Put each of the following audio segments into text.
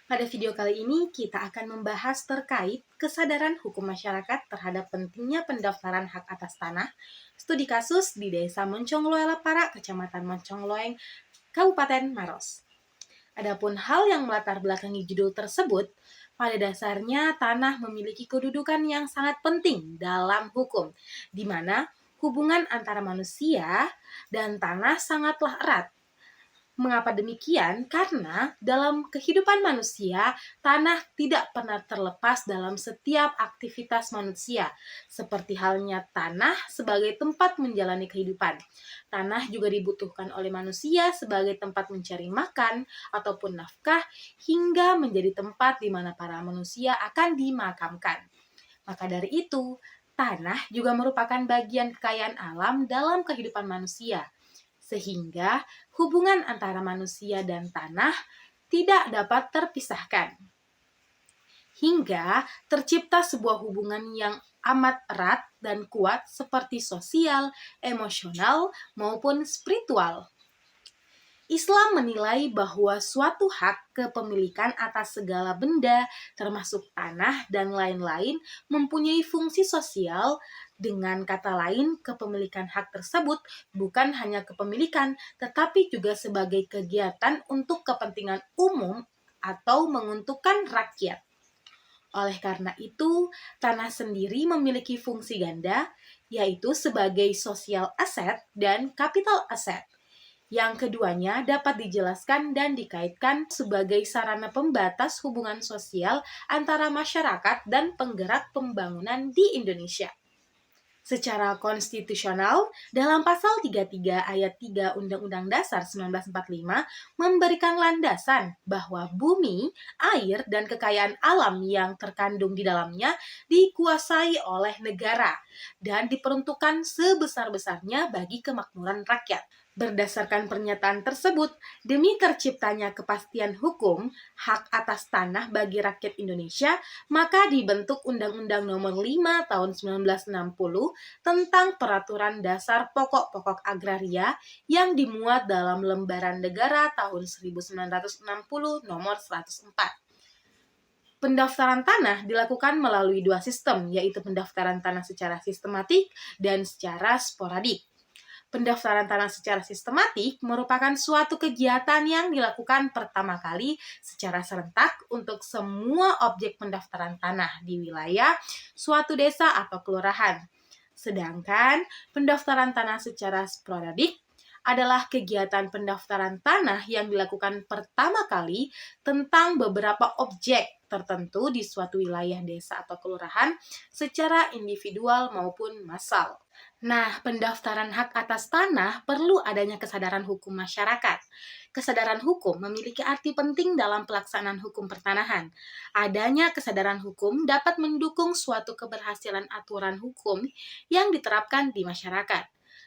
Pada video kali ini kita akan membahas terkait kesadaran hukum masyarakat terhadap pentingnya pendaftaran hak atas tanah, studi kasus di Desa Moncongloe Lapara, Kecamatan Moncongloeng, Kabupaten Maros. Adapun hal yang melatar belakangi judul tersebut, pada dasarnya tanah memiliki kedudukan yang sangat penting dalam hukum, di mana hubungan antara manusia dan tanah sangatlah erat. Mengapa demikian? Karena dalam kehidupan manusia, tanah tidak pernah terlepas dalam setiap aktivitas manusia, seperti halnya tanah sebagai tempat menjalani kehidupan. Tanah juga dibutuhkan oleh manusia sebagai tempat mencari makan ataupun nafkah, hingga menjadi tempat di mana para manusia akan dimakamkan. Maka dari itu, tanah juga merupakan bagian kekayaan alam dalam kehidupan manusia, sehingga hubungan antara manusia dan tanah tidak dapat terpisahkan. Hingga tercipta sebuah hubungan yang amat erat dan kuat seperti sosial, emosional, maupun spiritual. Islam menilai bahwa suatu hak kepemilikan atas segala benda, termasuk tanah dan lain-lain, mempunyai fungsi sosial. Dengan kata lain, kepemilikan hak tersebut bukan hanya kepemilikan, tetapi juga sebagai kegiatan untuk kepentingan umum atau menguntungkan rakyat. Oleh karena itu, tanah sendiri memiliki fungsi ganda, yaitu sebagai social asset dan capital asset. Yang keduanya dapat dijelaskan dan dikaitkan sebagai sarana pembatas hubungan sosial antara masyarakat dan penggerak pembangunan di Indonesia. Secara konstitusional, dalam pasal 33 ayat 3 Undang-Undang Dasar 1945 memberikan landasan bahwa bumi, air, dan kekayaan alam yang terkandung di dalamnya dikuasai oleh negara dan diperuntukkan sebesar-besarnya bagi kemakmuran rakyat. Berdasarkan pernyataan tersebut, demi terciptanya kepastian hukum hak atas tanah bagi rakyat Indonesia, maka dibentuk Undang-Undang Nomor 5 Tahun 1960 tentang Peraturan Dasar Pokok-pokok Agraria yang dimuat dalam Lembaran Negara tahun 1960 Nomor 104. Pendaftaran tanah dilakukan melalui dua sistem, yaitu pendaftaran tanah secara sistematik dan secara sporadik. Pendaftaran tanah secara sistematik merupakan suatu kegiatan yang dilakukan pertama kali secara serentak untuk semua objek pendaftaran tanah di wilayah suatu desa atau kelurahan. Sedangkan pendaftaran tanah secara sporadik adalah kegiatan pendaftaran tanah yang dilakukan pertama kali tentang beberapa objek tertentu di suatu wilayah desa atau kelurahan secara individual maupun massal. Nah, pendaftaran hak atas tanah perlu adanya kesadaran hukum masyarakat. Kesadaran hukum memiliki arti penting dalam pelaksanaan hukum pertanahan. Adanya kesadaran hukum dapat mendukung suatu keberhasilan aturan hukum yang diterapkan di masyarakat.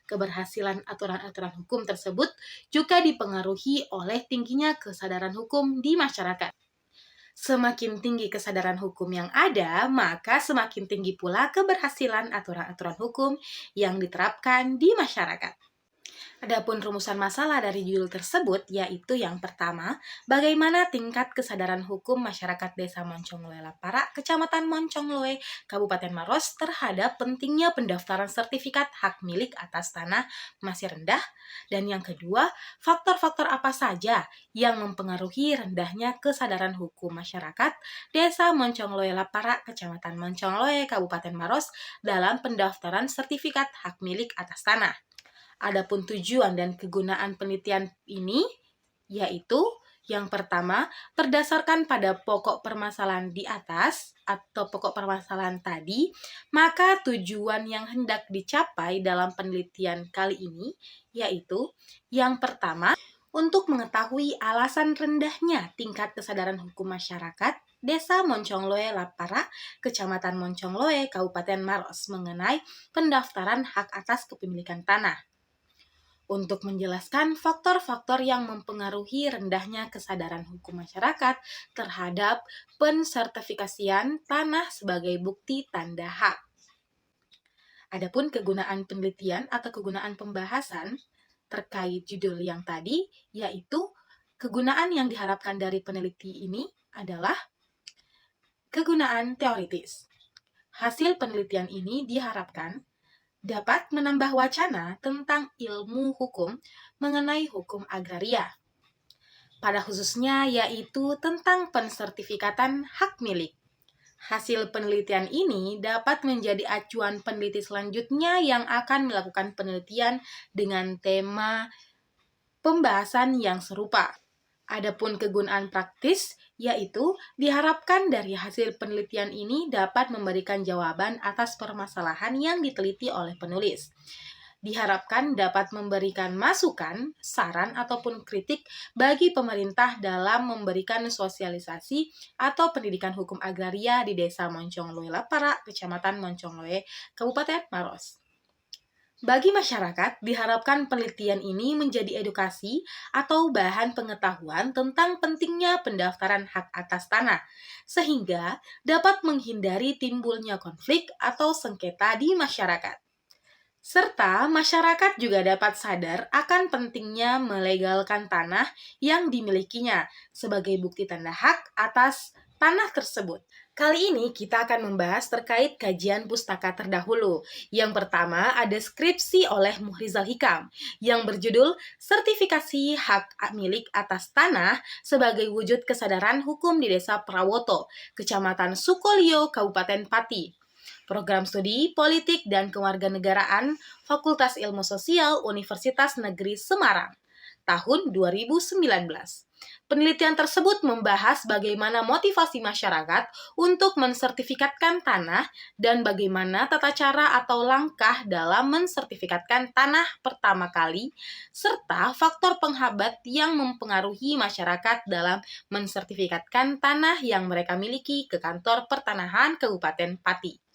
Keberhasilan aturan-aturan hukum tersebut juga dipengaruhi oleh tingginya kesadaran hukum di masyarakat. Semakin tinggi kesadaran hukum yang ada, maka semakin tinggi pula keberhasilan aturan-aturan hukum yang diterapkan di masyarakat. Adapun rumusan masalah dari judul tersebut yaitu yang pertama, bagaimana tingkat kesadaran hukum masyarakat Desa Moncongloe Lapara, Kecamatan Moncongloe, Kabupaten Maros terhadap pentingnya pendaftaran sertifikat hak milik atas tanah masih rendah. Dan yang kedua, faktor-faktor apa saja yang mempengaruhi rendahnya kesadaran hukum masyarakat Desa Moncongloe Lapara, Kecamatan Moncongloe, Kabupaten Maros dalam pendaftaran sertifikat hak milik atas tanah. Adapun tujuan dan kegunaan penelitian ini yaitu yang pertama, berdasarkan pada pokok permasalahan di atas atau pokok permasalahan tadi, maka tujuan yang hendak dicapai dalam penelitian kali ini yaitu yang pertama, untuk mengetahui alasan rendahnya tingkat kesadaran hukum masyarakat Desa Moncongloe Lapara, Kecamatan Moncongloe, Kabupaten Maros mengenai pendaftaran hak atas kepemilikan tanah. Untuk menjelaskan faktor-faktor yang mempengaruhi rendahnya kesadaran hukum masyarakat terhadap pensertifikasian tanah sebagai bukti tanda hak. Adapun kegunaan penelitian atau kegunaan pembahasan terkait judul yang tadi, yaitu kegunaan yang diharapkan dari peneliti ini adalah kegunaan teoritis. Hasil penelitian ini diharapkan dapat menambah wacana tentang ilmu hukum mengenai hukum agraria, pada khususnya yaitu tentang pensertifikatan hak milik. Hasil penelitian ini dapat menjadi acuan peneliti selanjutnya yang akan melakukan penelitian dengan tema pembahasan yang serupa. Adapun kegunaan praktis, yaitu diharapkan dari hasil penelitian ini dapat memberikan jawaban atas permasalahan yang diteliti oleh penulis. Diharapkan dapat memberikan masukan, saran, ataupun kritik bagi pemerintah dalam memberikan sosialisasi atau pendidikan hukum agraria di Desa Moncongloe Lapara, Kecamatan Moncongloe, Kabupaten Maros. Bagi masyarakat, diharapkan penelitian ini menjadi edukasi atau bahan pengetahuan tentang pentingnya pendaftaran hak atas tanah, sehingga dapat menghindari timbulnya konflik atau sengketa di masyarakat. Serta masyarakat juga dapat sadar akan pentingnya melegalkan tanah yang dimilikinya sebagai bukti tanda hak atas tanah tersebut. Kali ini kita akan membahas terkait kajian pustaka terdahulu. Yang pertama ada skripsi oleh Muhrizal Hikam yang berjudul Sertifikasi Hak Milik Atas Tanah sebagai Wujud Kesadaran Hukum di Desa Prawoto, Kecamatan Sukolilo, Kabupaten Pati. Program Studi Politik dan Kewarganegaraan Fakultas Ilmu Sosial Universitas Negeri Semarang, tahun 2019. Penelitian tersebut membahas bagaimana motivasi masyarakat untuk mensertifikatkan tanah dan bagaimana tata cara atau langkah dalam mensertifikatkan tanah pertama kali, serta faktor penghambat yang mempengaruhi masyarakat dalam mensertifikatkan tanah yang mereka miliki ke Kantor Pertanahan Kabupaten Pati.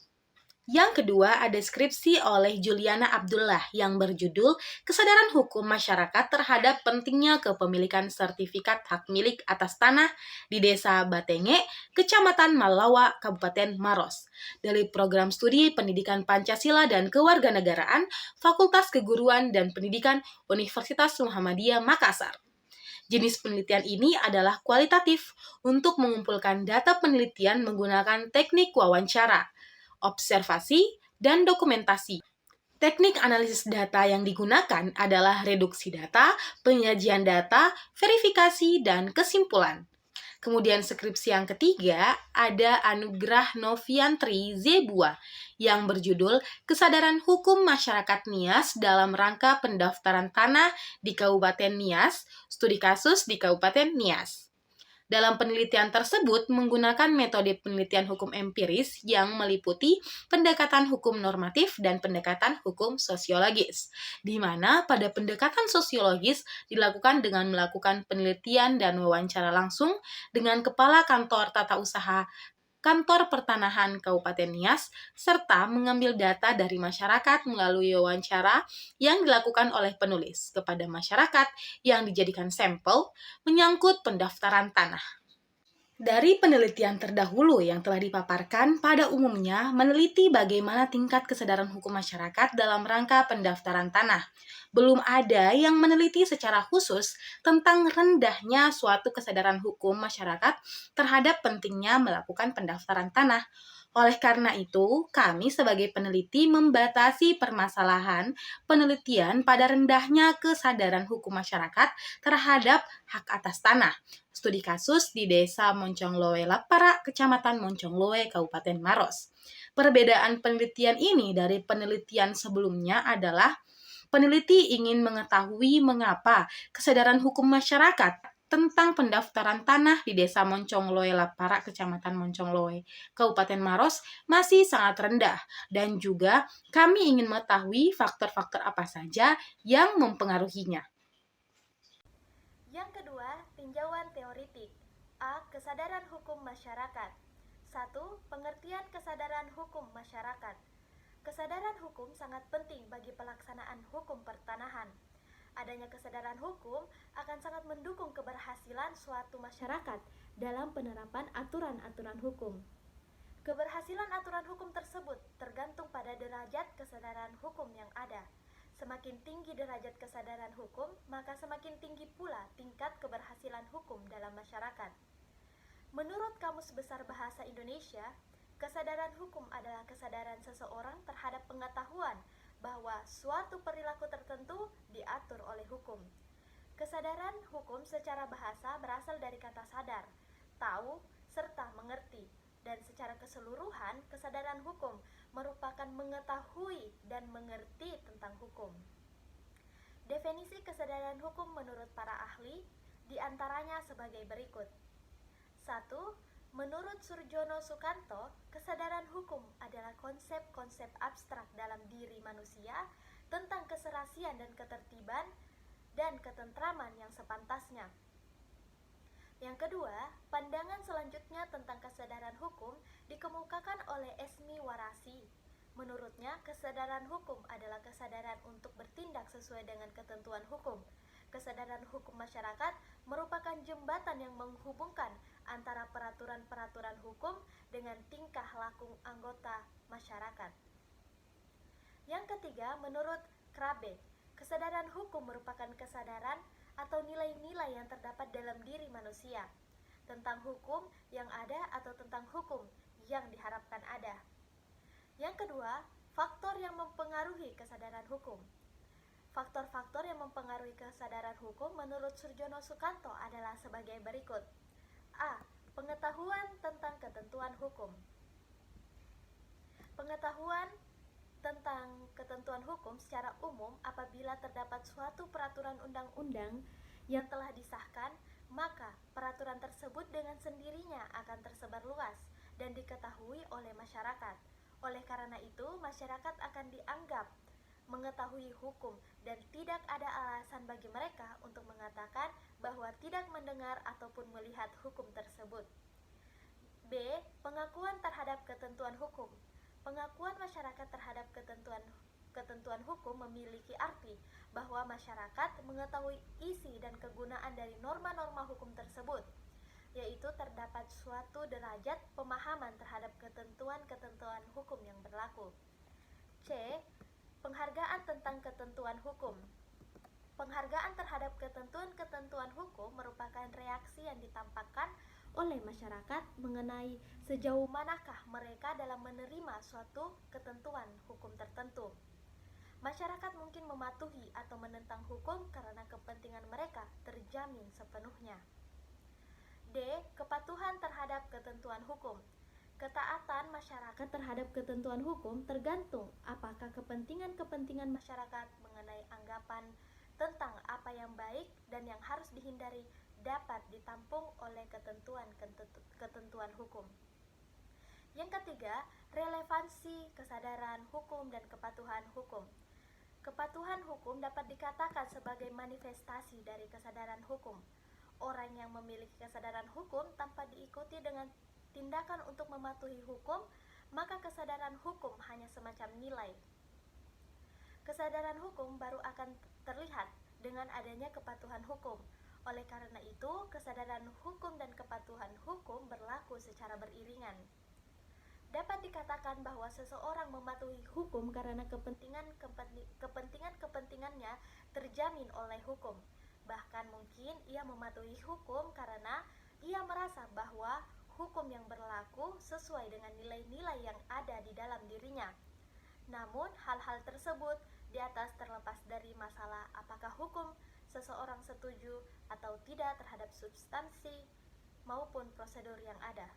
Yang kedua ada skripsi oleh Juliana Abdullah yang berjudul Kesadaran Hukum Masyarakat Terhadap Pentingnya Kepemilikan Sertifikat Hak Milik Atas Tanah di Desa Batenge, Kecamatan Malawa, Kabupaten Maros, dari Program Studi Pendidikan Pancasila dan Kewarganegaraan Fakultas Keguruan dan Pendidikan Universitas Muhammadiyah Makassar. Jenis penelitian ini adalah kualitatif untuk mengumpulkan data penelitian menggunakan teknik wawancara, observasi, dan dokumentasi. Teknik analisis data yang digunakan adalah reduksi data, penyajian data, verifikasi, dan kesimpulan. Kemudian skripsi yang ketiga ada Anugrah Noviantri Zebua yang berjudul Kesadaran Hukum Masyarakat Nias dalam Rangka Pendaftaran Tanah di Kabupaten Nias, Studi Kasus di Kabupaten Nias. Dalam penelitian tersebut menggunakan metode penelitian hukum empiris yang meliputi pendekatan hukum normatif dan pendekatan hukum sosiologis, di mana pada pendekatan sosiologis dilakukan dengan melakukan penelitian dan wawancara langsung dengan Kepala Kantor Tata Usaha Kantor Pertanahan Kabupaten Nias, serta mengambil data dari masyarakat melalui wawancara yang dilakukan oleh penulis kepada masyarakat yang dijadikan sampel menyangkut pendaftaran tanah. Dari penelitian terdahulu yang telah dipaparkan, pada umumnya meneliti bagaimana tingkat kesadaran hukum masyarakat dalam rangka pendaftaran tanah. Belum ada yang meneliti secara khusus tentang rendahnya suatu kesadaran hukum masyarakat terhadap pentingnya melakukan pendaftaran tanah. Oleh karena itu, kami sebagai peneliti membatasi permasalahan penelitian pada rendahnya kesadaran hukum masyarakat terhadap hak atas tanah. Studi kasus di Desa Moncongloe Lapara, Kecamatan Moncongloe, Kabupaten Maros. Perbedaan penelitian ini dari penelitian sebelumnya adalah peneliti ingin mengetahui mengapa kesadaran hukum masyarakat tentang pendaftaran tanah di Desa Moncongloe Lapara, Kecamatan Moncongloe, Kabupaten Maros masih sangat rendah, dan juga kami ingin mengetahui faktor-faktor apa saja yang mempengaruhinya. Yang kedua, tinjauan teoritik. A. Kesadaran hukum masyarakat. 1. Pengertian kesadaran hukum masyarakat. Kesadaran hukum sangat penting bagi pelaksanaan hukum pertanahan. Adanya kesadaran hukum akan sangat mendukung keberhasilan suatu masyarakat dalam penerapan aturan-aturan hukum. Keberhasilan aturan hukum tersebut tergantung pada derajat kesadaran hukum yang ada. Semakin tinggi derajat kesadaran hukum, maka semakin tinggi pula tingkat keberhasilan hukum dalam masyarakat. Menurut Kamus Besar Bahasa Indonesia, kesadaran hukum adalah kesadaran seseorang terhadap pengetahuan bahwa suatu perilaku tertentu diatur oleh hukum. Kesadaran hukum secara bahasa berasal dari kata sadar, tahu, serta mengerti, dan secara keseluruhan kesadaran hukum merupakan mengetahui dan mengerti tentang hukum. Definisi kesadaran hukum menurut para ahli diantaranya sebagai berikut. 1. Menurut Surjono Sukanto, kesadaran hukum adalah konsep-konsep abstrak dalam diri manusia tentang keserasian dan ketertiban dan ketentraman yang sepantasnya. Yang kedua, pandangan selanjutnya tentang kesadaran hukum dikemukakan oleh Esmi Warasi. Menurutnya, kesadaran hukum adalah kesadaran untuk bertindak sesuai dengan ketentuan hukum. Kesadaran hukum masyarakat merupakan jembatan yang menghubungkan antara peraturan-peraturan hukum dengan tingkah laku anggota masyarakat. Yang ketiga, menurut Krabe, kesadaran hukum merupakan kesadaran atau nilai-nilai yang terdapat dalam diri manusia tentang hukum yang ada atau tentang hukum yang diharapkan ada. Yang kedua, faktor yang mempengaruhi kesadaran hukum. Faktor-faktor yang mempengaruhi kesadaran hukum menurut Surjono Sukanto adalah sebagai berikut. A. Pengetahuan tentang ketentuan hukum. Pengetahuan tentang ketentuan hukum secara umum apabila terdapat suatu peraturan undang-undang yang telah disahkan, maka peraturan tersebut dengan sendirinya akan tersebar luas dan diketahui oleh masyarakat. Oleh karena itu, masyarakat akan dianggap mengetahui hukum dan tidak ada alasan bagi mereka untuk mengatakan bahwa tidak mendengar ataupun melihat hukum tersebut. B. Pengakuan terhadap ketentuan hukum. Pengakuan masyarakat terhadap ketentuan hukum memiliki arti bahwa masyarakat mengetahui isi dan kegunaan dari norma-norma hukum tersebut, yaitu terdapat suatu derajat pemahaman terhadap ketentuan-ketentuan hukum yang berlaku. C. Penghargaan tentang ketentuan hukum. Penghargaan terhadap ketentuan-ketentuan hukum merupakan reaksi yang ditampakkan oleh masyarakat mengenai sejauh manakah mereka dalam menerima suatu ketentuan hukum tertentu. Masyarakat mungkin mematuhi atau menentang hukum karena kepentingan mereka terjamin sepenuhnya. D. Kepatuhan terhadap ketentuan hukum. Ketaatan masyarakat terhadap ketentuan hukum tergantung apakah kepentingan-kepentingan masyarakat mengenai anggapan tentang apa yang baik dan yang harus dihindari dapat ditampung oleh ketentuan hukum. Yang ketiga, relevansi kesadaran hukum dan kepatuhan hukum. Kepatuhan hukum dapat dikatakan sebagai manifestasi dari kesadaran hukum. Orang yang memiliki kesadaran hukum tanpa diikuti dengan tindakan untuk mematuhi hukum, maka kesadaran hukum hanya semacam nilai. Kesadaran hukum baru akan terlihat dengan adanya kepatuhan hukum. Oleh karena itu, kesadaran hukum dan kepatuhan hukum berlaku secara beriringan. Dapat dikatakan bahwa seseorang mematuhi hukum karena kepentingan-kepentingannya terjamin oleh hukum. Bahkan mungkin ia mematuhi hukum karena ia merasa bahwa hukum yang berlaku sesuai dengan nilai-nilai yang ada di dalam dirinya. Namun, hal-hal tersebut di atas terlepas dari masalah apakah hukum seseorang setuju atau tidak terhadap substansi maupun prosedur yang ada.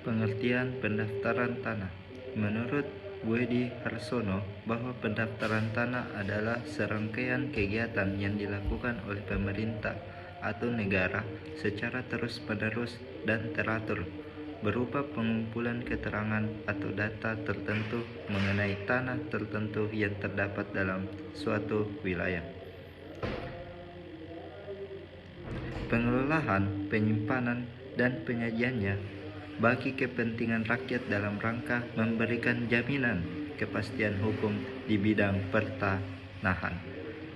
Pengertian pendaftaran tanah. Menurut Wedi Harsono, bahwa pendaftaran tanah adalah serangkaian kegiatan yang dilakukan oleh pemerintah atau negara secara terus-menerus dan teratur, berupa pengumpulan keterangan atau data tertentu mengenai tanah tertentu yang terdapat dalam suatu wilayah. Pengelolaan, penyimpanan, dan penyajiannya bagi kepentingan rakyat dalam rangka memberikan jaminan kepastian hukum di bidang pertanahan,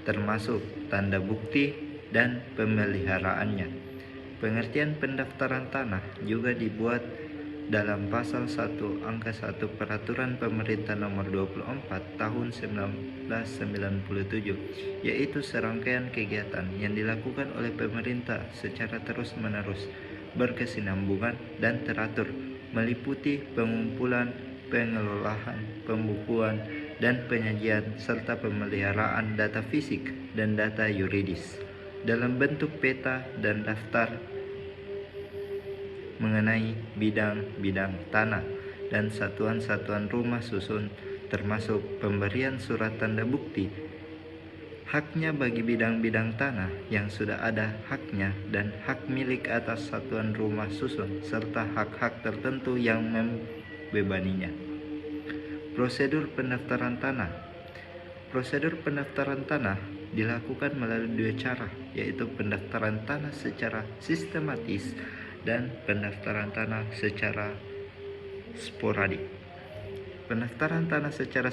termasuk tanda bukti dan pemeliharaannya. Pengertian pendaftaran tanah juga dibuat dalam pasal 1 angka 1 Peraturan Pemerintah Nomor 24 Tahun 1997, yaitu serangkaian kegiatan yang dilakukan oleh pemerintah secara terus-menerus, berkesinambungan dan teratur, meliputi pengumpulan, pengelolaan, pembukuan, dan penyajian serta pemeliharaan data fisik dan data yuridis dalam bentuk peta dan daftar mengenai bidang-bidang tanah dan satuan-satuan rumah susun, termasuk pemberian surat tanda bukti haknya bagi bidang-bidang tanah yang sudah ada haknya dan hak milik atas satuan rumah susun serta hak-hak tertentu yang membebaninya. Prosedur pendaftaran tanah. Prosedur pendaftaran tanah dilakukan melalui dua cara, yaitu pendaftaran tanah secara sistematis dan pendaftaran tanah secara sporadik. Pendaftaran tanah secara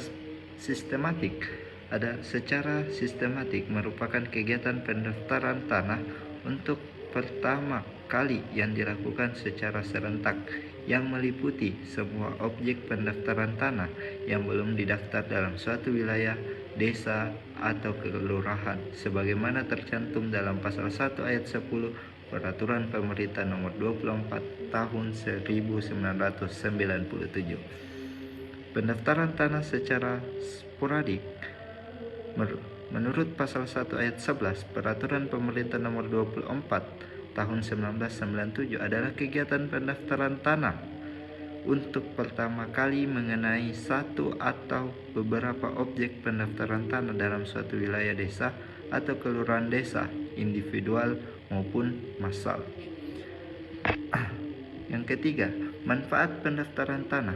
sistematik merupakan kegiatan pendaftaran tanah untuk pertama kali yang dilakukan secara serentak, yang meliputi semua objek pendaftaran tanah yang belum didaftar dalam suatu wilayah, desa, atau kelurahan, sebagaimana tercantum dalam pasal 1 ayat 10 Peraturan Pemerintah Nomor 24 Tahun 1997. Pendaftaran tanah secara sporadik menurut pasal 1 ayat 11 Peraturan Pemerintah Nomor 24 Tahun 1997 adalah kegiatan pendaftaran tanah untuk pertama kali mengenai satu atau beberapa objek pendaftaran tanah dalam suatu wilayah desa atau kelurahan desa, individual maupun massal. Yang ketiga, manfaat pendaftaran tanah.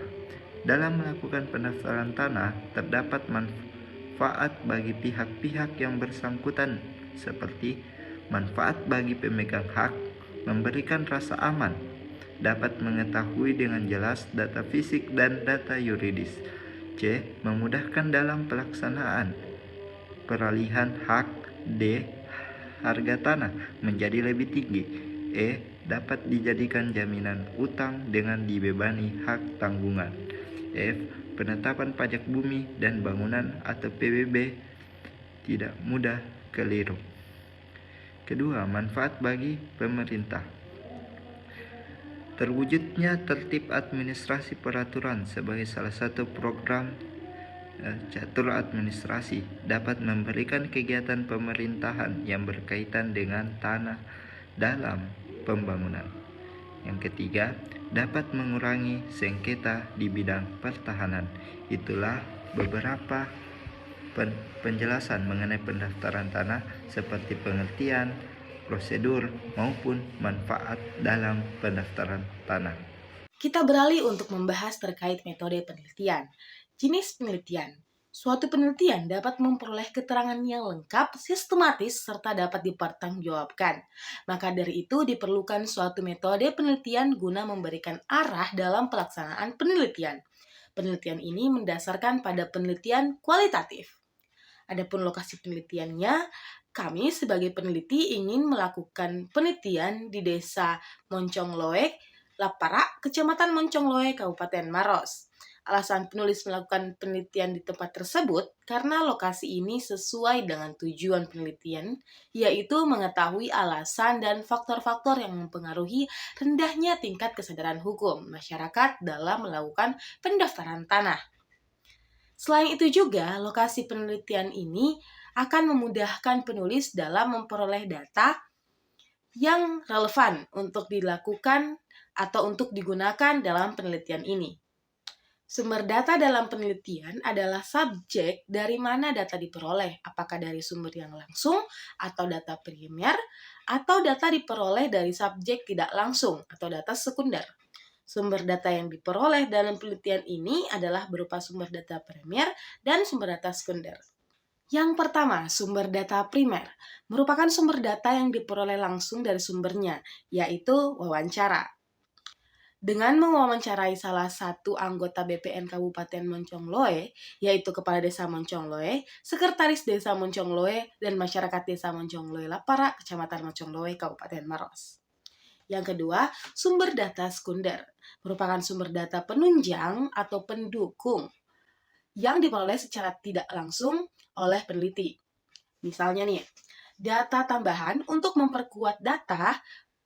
Dalam melakukan pendaftaran tanah, terdapat manfaat bagi pihak-pihak yang bersangkutan, seperti manfaat bagi pemegang hak, memberikan rasa aman, dapat mengetahui dengan jelas data fisik dan data yuridis. C. Memudahkan dalam pelaksanaan peralihan hak. D. Harga tanah menjadi lebih tinggi. E. Dapat dijadikan jaminan utang dengan dibebani hak tanggungan. F. Penetapan pajak bumi dan bangunan atau PBB tidak mudah keliru. Kedua, manfaat bagi pemerintah. Terwujudnya tertib administrasi peraturan sebagai salah satu program catur administrasi dapat memberikan kegiatan pemerintahan yang berkaitan dengan tanah dalam pembangunan. Yang ketiga, dapat mengurangi sengketa di bidang pertahanan. Itulah beberapa penjelasan mengenai pendaftaran tanah, seperti pengertian, prosedur, maupun manfaat dalam pendaftaran tanah. Kita beralih untuk membahas terkait metode penelitian. Jenis penelitian. Suatu penelitian dapat memperoleh keterangan yang lengkap, sistematis, serta dapat dipertanggungjawabkan. Maka dari itu diperlukan suatu metode penelitian guna memberikan arah dalam pelaksanaan penelitian. Penelitian ini mendasarkan pada penelitian kualitatif. Adapun lokasi penelitiannya, kami sebagai peneliti ingin melakukan penelitian di Desa Moncongloe, Laparak, Kecamatan Moncongloe, Kabupaten Maros. Alasan penulis melakukan penelitian di tempat tersebut karena lokasi ini sesuai dengan tujuan penelitian, yaitu mengetahui alasan dan faktor-faktor yang mempengaruhi rendahnya tingkat kesadaran hukum masyarakat dalam melakukan pendaftaran tanah. Selain itu juga, lokasi penelitian ini akan memudahkan penulis dalam memperoleh data yang relevan untuk dilakukan atau untuk digunakan dalam penelitian ini. Sumber data dalam penelitian adalah subjek dari mana data diperoleh, apakah dari sumber yang langsung atau data primer, atau data diperoleh dari subjek tidak langsung atau data sekunder. Sumber data yang diperoleh dalam penelitian ini adalah berupa sumber data primer dan sumber data sekunder. Yang pertama, sumber data primer merupakan sumber data yang diperoleh langsung dari sumbernya, yaitu wawancara. Dengan mewawancarai salah satu anggota BPN Kabupaten Moncongloe, yaitu Kepala Desa Moncongloe, Sekretaris Desa Moncongloe, dan Masyarakat Desa Moncongloe Laparak, Kecamatan Moncongloe, Kabupaten Maros. Yang kedua, sumber data sekunder merupakan sumber data penunjang atau pendukung yang diperoleh secara tidak langsung oleh peneliti. Misalnya nih, data tambahan untuk memperkuat data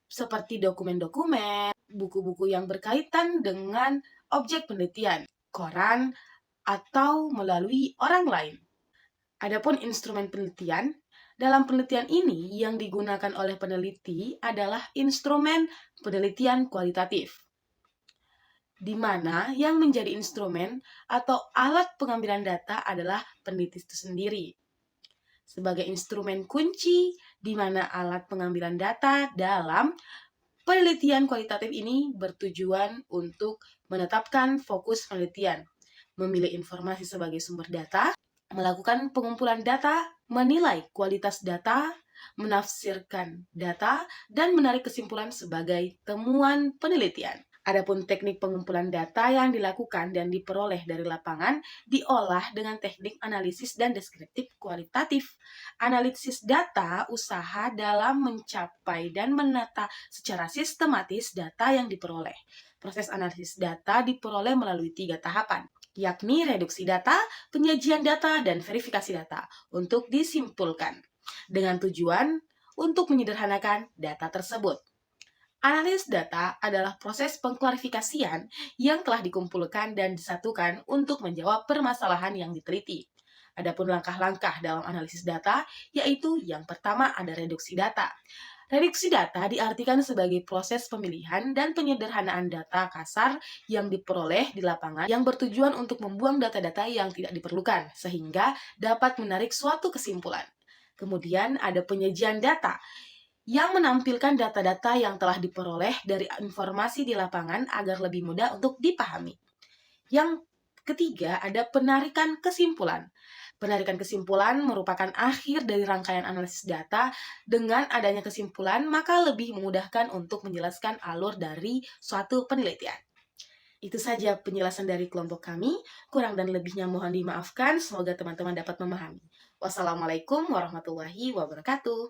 seperti dokumen-dokumen, buku-buku yang berkaitan dengan objek penelitian, koran, atau melalui orang lain. Adapun instrumen penelitian, dalam penelitian ini yang digunakan oleh peneliti adalah instrumen penelitian kualitatif, di mana yang menjadi instrumen atau alat pengambilan data adalah peneliti itu sendiri. Sebagai instrumen kunci, di mana alat pengambilan data dalam penelitian kualitatif ini bertujuan untuk menetapkan fokus penelitian, memilih informasi sebagai sumber data, melakukan pengumpulan data, menilai kualitas data, menafsirkan data, dan menarik kesimpulan sebagai temuan penelitian. Adapun teknik pengumpulan data yang dilakukan dan diperoleh dari lapangan diolah dengan teknik analisis dan deskriptif kualitatif. Analisis data usaha dalam mencapai dan menata secara sistematis data yang diperoleh. Proses analisis data diperoleh melalui 3 tahapan, yakni reduksi data, penyajian data, dan verifikasi data untuk disimpulkan, dengan tujuan untuk menyederhanakan data tersebut. Analis data adalah proses pengklarifikasian yang telah dikumpulkan dan disatukan untuk menjawab permasalahan yang diteliti. Adapun langkah-langkah dalam analisis data, yaitu yang pertama ada reduksi data. Reduksi data diartikan sebagai proses pemilihan dan penyederhanaan data kasar yang diperoleh di lapangan yang bertujuan untuk membuang data-data yang tidak diperlukan, sehingga dapat menarik suatu kesimpulan. Kemudian ada penyajian data, yang menampilkan data-data yang telah diperoleh dari informasi di lapangan agar lebih mudah untuk dipahami. Yang ketiga, ada penarikan kesimpulan. Penarikan kesimpulan merupakan akhir dari rangkaian analisis data. Dengan adanya kesimpulan, maka lebih memudahkan untuk menjelaskan alur dari suatu penelitian. Itu saja penjelasan dari kelompok kami. Kurang dan lebihnya mohon dimaafkan. Semoga teman-teman dapat memahami. Wassalamualaikum warahmatullahi wabarakatuh.